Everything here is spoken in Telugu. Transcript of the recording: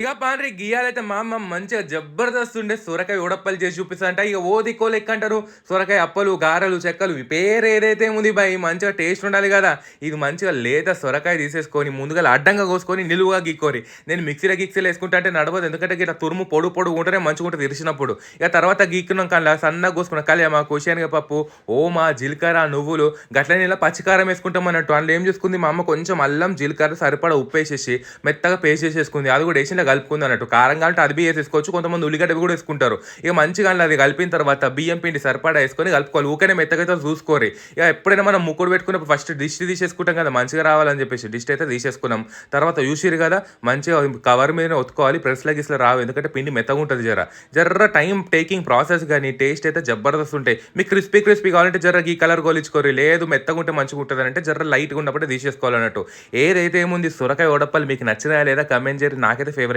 ఇక పాండ్రి గియ్యాలైతే మా అమ్మ మంచిగా జబర్దస్త్ ఉండే సొరకాయ ఉడప్పలు చేసి చూపిస్తా ఇక ఓ దిక్కో లెక్క అంటారు. సొరకాయ అప్పలు గారెలు చెక్కలు ఈ పేరు ఏదైతే ఉంది బాయ్ మంచిగా టేస్ట్ ఉండాలి కదా. ఇది మంచిగా లేత సొరకాయ తీసేసుకొని ముందుగా అడ్డంగా కోసుకొని నిలువుగా గీక్కోరి. నేను మిక్సీలో వేసుకుంటా అంటే నడవదు, ఎందుకంటే ఇట్లా తురుము పొడు పొడు ఉంటేనే మంచిగా ఉంటుంది ఇరిచినప్పుడు. ఇక తర్వాత గీక్కున్నాం కల్లా సన్నగా కోసుకున్న కళ్యామ కోసియానిగా పప్పు ఓమా జీలకర్ర నువ్వులు గట్లనే ఇలా పచ్చికారం వేసుకుంటాం అన్నట్టు. అందులో ఏం చేసుకుంది మా అమ్మ, కొంచెం అల్లం జీలకర్ర సరిపడా ఉప్పు వేసేసి మెత్తగా పేస్ట్ చేసేసుకుంది. అది కూడా వేసి కలుపుకుంది అన్నట్టు. కారం కావాలంటే అది వేసేసుకోవచ్చు, కొంతమంది ఉల్లిగడ్డ కూడా వేసుకుంటారు. ఇక మంచిగా అది కలిపిన తర్వాత బియ్యం పిండి సరిపడా వేసుకొని కలుపుకోవాలి. ఊకనే మెత్తగా చూసుకోరు. ఇక ఎప్పుడైనా మనం ముక్కుడు పెట్టుకున్నప్పుడు ఫస్ట్ డిష్ తీసేసుకుంటాం కదా మంచిగా రావాలని చెప్పేసి డిష్ అయితే తీసేసుకున్నాం. తర్వాత చూసిరు కదా మంచిగా కవర్ మీద ఒత్తుకోవాలి, ప్రెస్లో గిస్లో రావు, ఎందుకంటే పిండి మెత్తగా ఉంటుంది. జర్ర టైం టేకింగ్ ప్రాసెస్, కానీ టేస్ట్ అయితే జబర్దస్త్ ఉంటాయి. మీకు క్రిస్పీ కావాలంటే జర్ర ఈ కలర్ గోలించుకోరు, లేదు మెత్తగా ఉంటే మంచిగా ఉంటుంది అంటే జర్ర లైట్గా ఉన్నప్పుడే తీసేసుకోవాలన్నట్టు. ఏదైతే ఏముంది సొరకాయ ఉడప్పలు మీకు నచ్చినా లేదా కమెంట్ చేయరు. నాకైతే ఫేవరెట్.